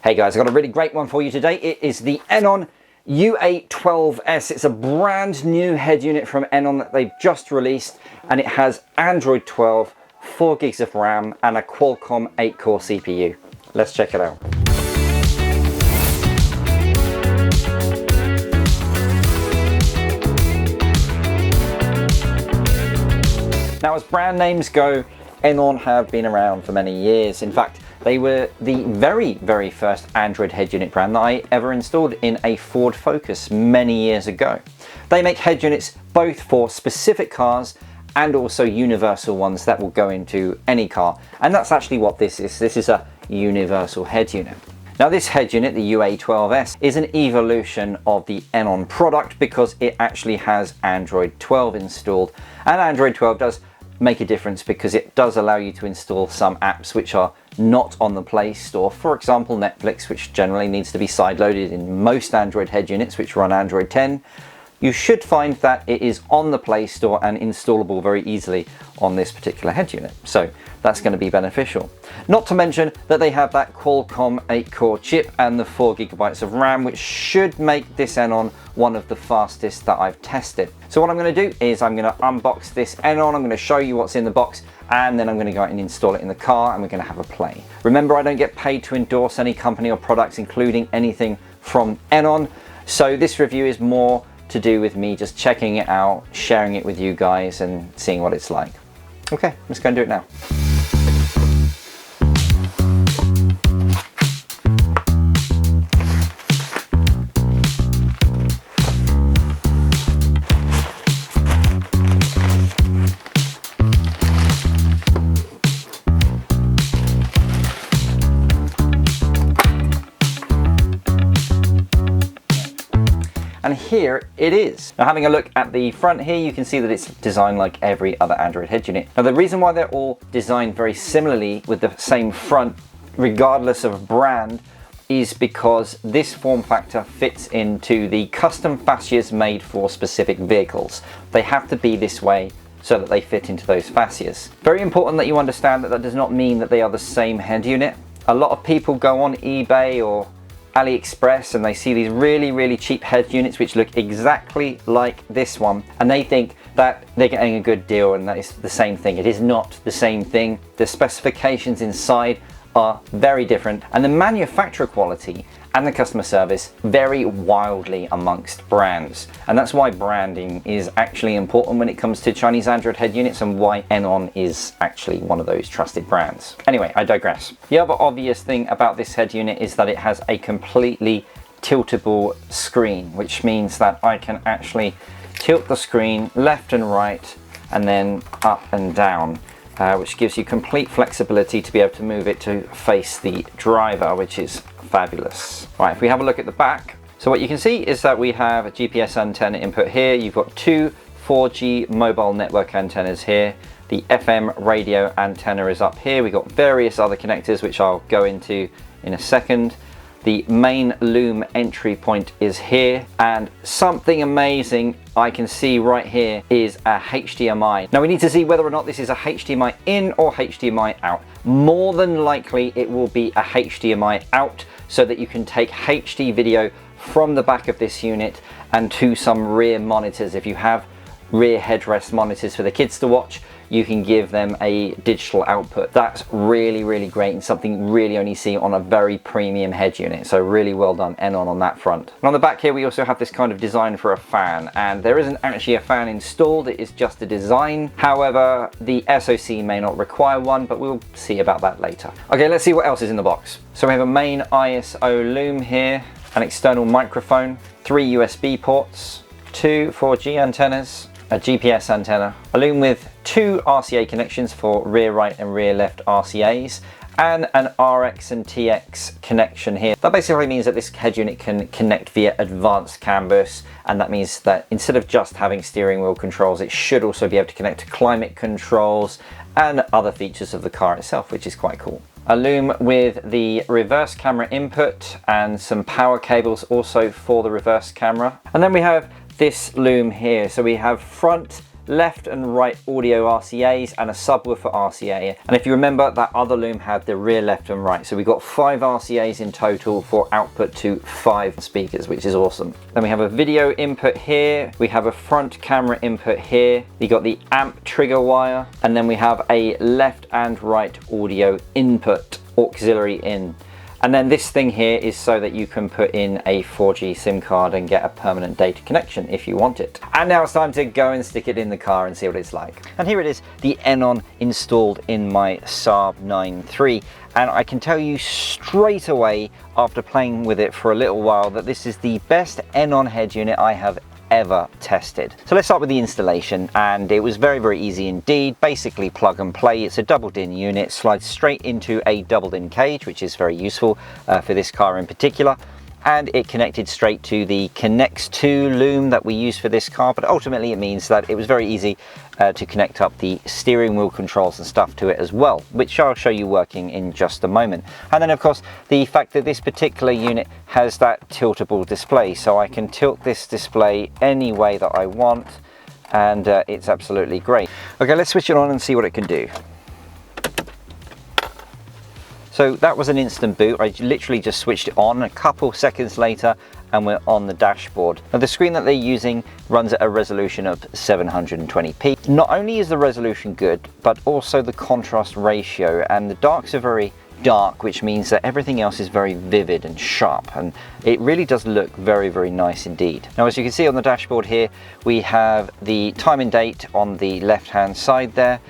Hey guys, I've got a really great one for you today. It is the Eonon UA12S. It's a brand new head unit from Eonon that they've just released, and it has Android 12, 4 gigs of RAM and a Qualcomm 8-core CPU. Let's check it out. Now, as brand names go, Eonon have been around for many years. In fact, they were the very first Android head unit brand that I ever installed in a Ford Focus many years ago. They make head units both for specific cars and also universal ones that will go into any car. And that's actually what this is. This is a universal head unit. Now, this head unit, the UA12S, is an evolution of the Eonon product because it actually has Android 12 installed. And Android 12 does make a difference because it does allow you to install some apps which are not on the Play Store. For example, Netflix, which generally needs to be sideloaded in most Android head units which run Android 10. You should find that it is on the Play Store and installable very easily on this particular head unit. So that's going to be beneficial. Not to mention that they have that Qualcomm 8-core chip and the 4 gigabytes of RAM, which should make this Eonon one of the fastest that I've tested. So what I'm going to do is I'm going to unbox this Eonon. I'm going to show you what's in the box, and then I'm going to go out and install it in the car, and we're going to have a play. Remember, I don't get paid to endorse any company or products, including anything from Eonon. So this review is more to do with me just checking it out, sharing it with you guys and seeing what it's like. Okay, let's go and do it now. And here it is. Now, having a look at the front here, you can see that it's designed like every other Android head unit. Now, the reason why they're all designed very similarly with the same front, regardless of brand, is because this form factor fits into the custom fascias made for specific vehicles. They have to be this way so that they fit into those fascias. Very important that you understand that that does not mean that they are the same head unit. A lot of people go on eBay or AliExpress and they see these really cheap head units which look exactly like this one, and they think that they're getting a good deal and that it's the same thing. It is not the same thing. The specifications inside are very different, and the manufacturer quality and the customer service vary wildly amongst brands. And that's why branding is actually important when it comes to Chinese Android head units, and why Eonon is actually one of those trusted brands. Anyway, I digress. The other obvious thing about this head unit is that it has a completely tiltable screen, which means that I can actually tilt the screen left and right and then up and down. Which gives you complete flexibility to be able to move it to face the driver, which is fabulous. Right, if we have a look at the back, so what you can see is that we have a GPS antenna input here. You've got two 4G mobile network antennas here. The FM radio antenna is up here. We've got various other connectors, which I'll go into in a second. The main loom entry point is here, and something amazing I can see right here is a HDMI. Now, we need to see whether or not this is a HDMI in or HDMI out. More than likely it will be a HDMI out, so that you can take HD video from the back of this unit and to some rear monitors. If you have rear headrest monitors for the kids to watch, you can give them a digital output. That's really great, and something really only see on a very premium head unit. So really well done Eonon on that front. And on the back here we also have this kind of design for a fan, and there isn't actually a fan installed, it is just a design. However, the SoC may not require one, but we'll see about that later. Okay, let's see what else is in the box. So we have a main ISO loom here, an external microphone, 3 USB ports, 2 4G antennas, a GPS antenna, a loom with 2 RCA connections for rear right and rear left RCAs, and an RX and TX connection here. That basically means that this head unit can connect via advanced CAN bus, and that means that instead of just having steering wheel controls, it should also be able to connect to climate controls and other features of the car itself, which is quite cool. A loom with the reverse camera input and some power cables also for the reverse camera. And then we have this loom here. So we have front left and right audio RCAs and a subwoofer RCA. And if you remember, that other loom had the rear left and right. So we got 5 RCAs in total for output to 5 speakers, which is awesome. Then we have a video input here. We have a front camera input here. We got the amp trigger wire, and then we have a left and right audio input, auxiliary in. And then this thing here is so that you can put in a 4G SIM card and get a permanent data connection if you want it. And now it's time to go and stick it in the car and see what it's like. And here it is, the Eonon installed in my Saab 9-3. And I can tell you straight away after playing with it for a little while that this is the best Eonon head unit I have ever tested. So let's start with the installation, and it was very easy indeed. Basically plug and play. It's a doubled in unit, slides straight into a doubled in cage, which is very useful for this car in particular, and it connected straight to the Connects 2 loom that we use for this car. But ultimately it means that it was very easy to connect up the steering wheel controls and stuff to it as well, which I'll show you working in just a moment. And then of course the fact that this particular unit has that tiltable display, so I can tilt this display any way that I want, and it's absolutely great. Okay, let's switch it on and see what it can do. So that was an instant boot. I literally just switched it on. A couple seconds later and we're on the dashboard. Now the screen that they're using runs at a resolution of 720p. Not only is the resolution good, but also the contrast ratio, and the darks are very dark, which means that everything else is very vivid and sharp, and it really does look very nice indeed. Now as you can see on the dashboard here, we have the time and date on the left hand side there.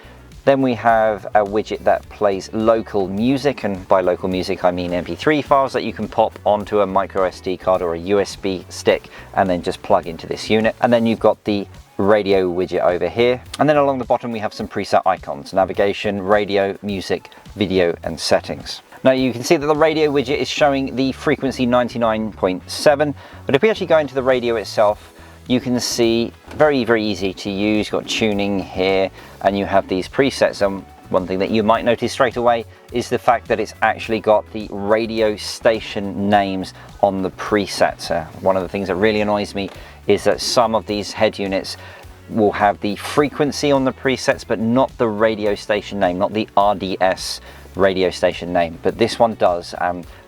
Then we have a widget that plays local music, and by local music I mean MP3 files that you can pop onto a micro SD card or a USB stick and then just plug into this unit. And then you've got the radio widget over here, and then along the bottom we have some preset icons: navigation, radio, music, video and settings. Now you can see that the radio widget is showing the frequency 99.7, but if we actually go into the radio itself, you can see very easy to use. You've got tuning here and you have these presets. And one thing that you might notice straight away is the fact that it's actually got the radio station names on the presets. One of the things that really annoys me is that some of these head units will have the frequency on the presets but not the radio station name, not the RDS radio station name, but this one does.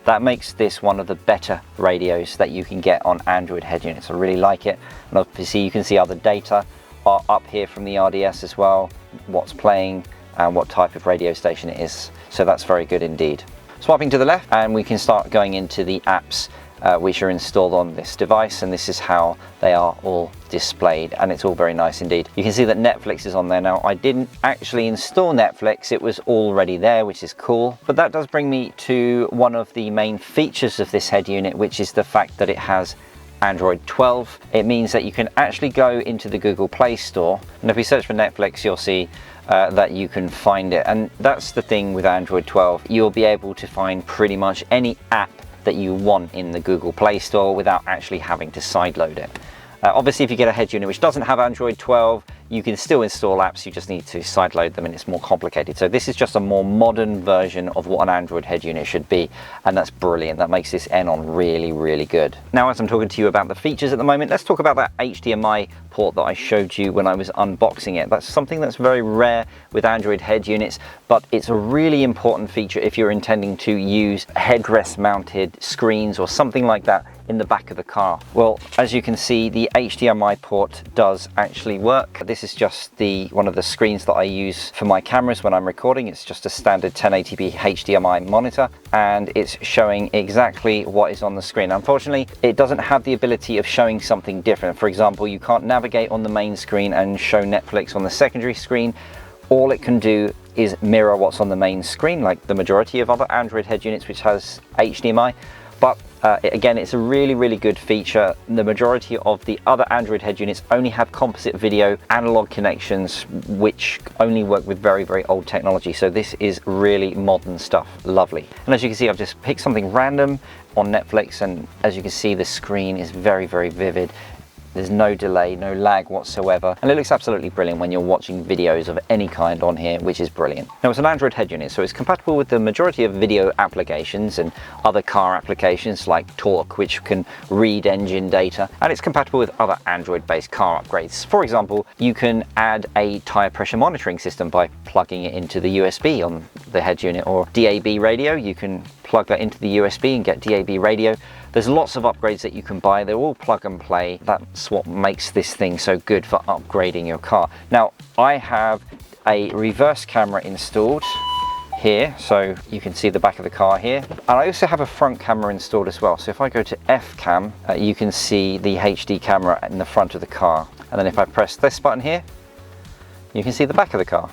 That makes this one of the better radios that you can get on Android head units. I really like it. And obviously you can see other data are up here from the RDS as well, what's playing and what type of radio station it is. So that's very good indeed. Swiping to the left and we can start going into the apps which are installed on this device, and this is how they are all displayed, and it's all very nice indeed. You can see that Netflix is on there now. I didn't actually install Netflix, it was already there, which is cool. But that does bring me to one of the main features of this head unit, which is the fact that it has Android 12. It means that you can actually go into the Google Play Store, and if we search for Netflix you'll see that you can find it. And that's the thing with Android 12, you'll be able to find pretty much any app that you want in the Google Play Store without actually having to sideload it. Obviously if you get a head unit which doesn't have Android 12, you can still install apps, you just need to sideload them and it's more complicated. So this is just a more modern version of what an Android head unit should be, and that's brilliant. That makes this Eonon really good. Now as I'm talking to you about the features at the moment, let's talk about that HDMI port that I showed you when I was unboxing it. That's something that's very rare with Android head units, but it's a really important feature if you're intending to use headrest mounted screens or something like that in the back of the car. Well, as you can see, the HDMI port does actually work. This is just one of the screens that I use for my cameras when I'm recording. It's just a standard 1080p HDMI monitor, and it's showing exactly what is on the screen. Unfortunately, it doesn't have the ability of showing something different. For example, you can't navigate on the main screen and show Netflix on the secondary screen. All it can do is mirror what's on the main screen, like the majority of other Android head units which has HDMI. But again, it's a really good feature. The majority of the other Android head units only have composite video analog connections which only work with very old technology. So this is really modern stuff, lovely. And as you can see, I've just picked something random on Netflix, and as you can see, the screen is very vivid. There's no delay, no lag whatsoever, and it looks absolutely brilliant when you're watching videos of any kind on here, which is brilliant. Now, it's an Android head unit, so it's compatible with the majority of video applications and other car applications like Torque, which can read engine data, and it's compatible with other Android-based car upgrades. For example, you can add a tire pressure monitoring system by plugging it into the USB on the head unit, or DAB radio. You can plug that into the USB and get DAB radio. There's lots of upgrades that you can buy. They're all plug and play. That's what makes this thing so good for upgrading your car. Now, I have a reverse camera installed here, so you can see the back of the car here. And I also have a front camera installed as well. So if I go to F-Cam, you can see the HD camera in the front of the car. And then if I press this button here, you can see the back of the car.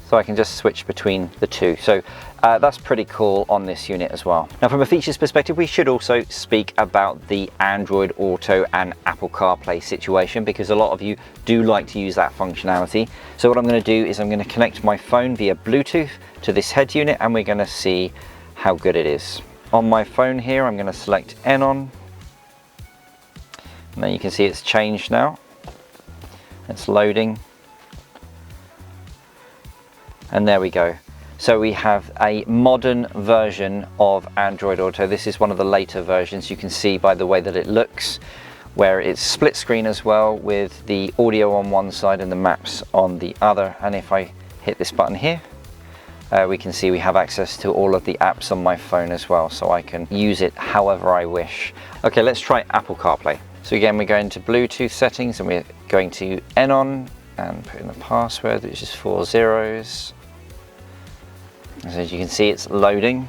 So I can just switch between the two. So that's pretty cool on this unit as well. Now, from a features perspective, we should also speak about the Android Auto and Apple CarPlay situation, because a lot of you do like to use that functionality. So what I'm going to do is I'm going to connect my phone via Bluetooth to this head unit, and we're going to see how good it is. On my phone here, I'm going to select Eonon. And then you can see it's changed now. It's loading. And there we go. So we have a modern version of Android Auto. This is one of the later versions. You can see by the way that it looks, where it's split screen as well, with the audio on one side and the maps on the other. And if I hit this button here, we can see we have access to all of the apps on my phone as well, so I can use it however I wish. Okay, let's try Apple CarPlay. So again, we go into Bluetooth settings and we're going to Eonon and put in the password, which is 4 zeros. As you can see, it's loading.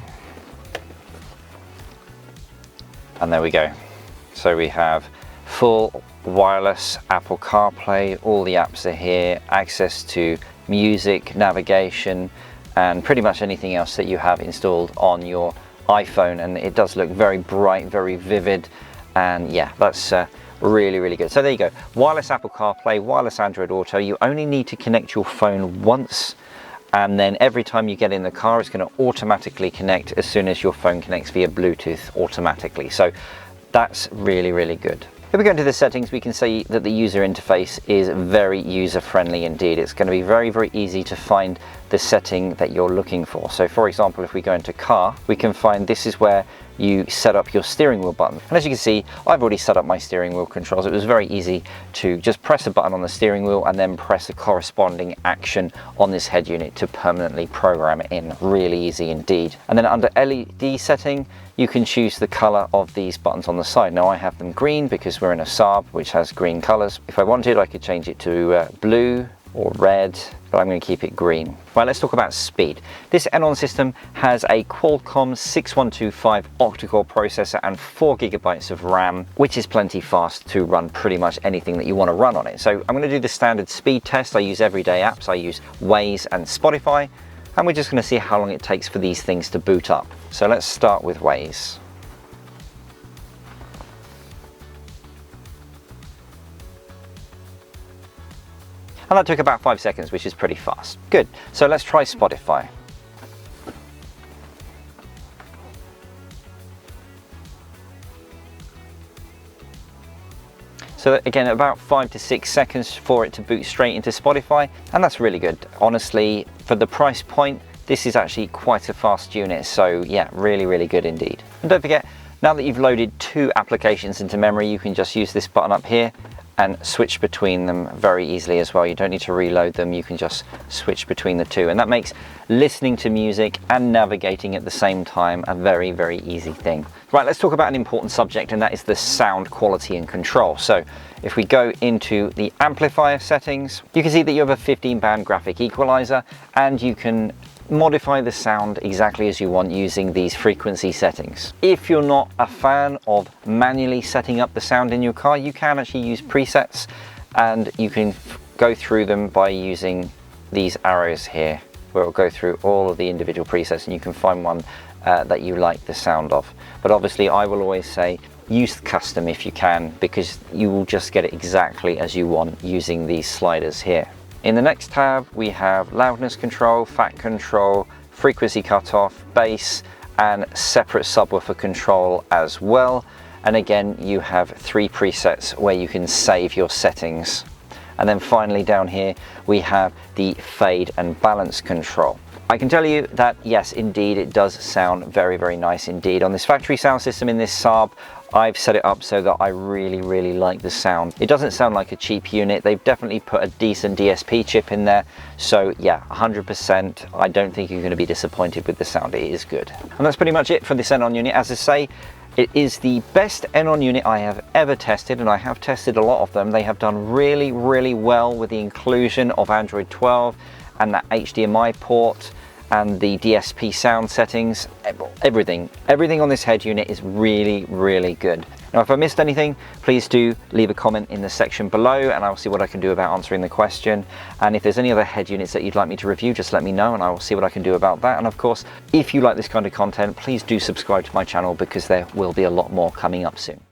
And there we go. So we have full wireless Apple CarPlay, all the apps are here, access to music, navigation, and pretty much anything else that you have installed on your iPhone. And it does look very bright, very vivid, and yeah, that's really, really good. So there you go. Wireless Apple CarPlay, wireless Android Auto. You only need to connect your phone once, and then every time you get in the car, it's going to automatically connect as soon as your phone connects via Bluetooth automatically. So that's really, really good. If we go into the settings, we can see that the user interface is very user-friendly indeed. It's going to be very, very easy to find the setting that you're looking for. So for example, if we go into car, we can find this is where you set up your steering wheel button. And as you can see, I've already set up my steering wheel controls. It was very easy to just press a button on the steering wheel and then press a corresponding action on this head unit to permanently program it in. Really easy indeed. And then under LED setting, you can choose the color of these buttons on the side. Now I have them green because we're in a Saab, which has green colors. If I wanted, I could change it to blue or red, but I'm going to keep it green. Right, let's talk about speed. This Eonon system has a Qualcomm 6125 octa-core processor and 4 GB of RAM, which is plenty fast to run pretty much anything that you want to run on it. So I'm going to do the standard speed test. I use everyday apps. I use Waze and Spotify, and we're just going to see how long it takes for these things to boot up. So let's start with Waze. And that took about 5 seconds, which is pretty fast. Good. So let's try Spotify. So again, about 5 to 6 seconds for it to boot straight into Spotify, and that's really good. Honestly, for the price point, this is actually quite a fast unit. So yeah, really, really good indeed. And don't forget, now that you've loaded 2 applications into memory, you can just use this button up here and switch between them very easily as well. You don't need to reload them, you can just switch between the 2, and that makes listening to music and navigating at the same time a very, very easy thing. Right, let's talk about an important subject, and that is the sound quality and control. So if we go into the amplifier settings, you can see that you have a 15-band graphic equalizer, and you can modify the sound exactly as you want using these frequency settings. If you're not a fan of manually setting up the sound in your car, you can actually use presets, and you can go through them by using these arrows here, where it'll go through all of the individual presets and you can find one that you like the sound of. But obviously I will always say use custom if you can, because you will just get it exactly as you want using these sliders here. In the next tab, we have loudness control, FAT control, frequency cutoff, bass, and separate subwoofer control as well. And again, you have 3 presets where you can save your settings. And then finally down here, we have the fade and balance control. I can tell you that yes, indeed, it does sound very, very nice indeed. On this factory sound system in this Saab, I've set it up so that I really like the sound. It doesn't sound like a cheap unit. They've definitely put a decent DSP chip in there. So yeah, 100%. I don't think you're going to be disappointed with the sound. It is good. And that's pretty much it for this Eonon unit. As I say, it is the best Eonon unit I have ever tested, and I have tested a lot of them. They have done really well with the inclusion of Android 12 and that HDMI port and the DSP sound settings. Everything on this head unit is really good. Now, if I missed anything, please do leave a comment in the section below and I'll see what I can do about answering the question. And if there's any other head units that you'd like me to review, just let me know and I will see what I can do about that. And of course, if you like this kind of content, please do subscribe to my channel because there will be a lot more coming up soon.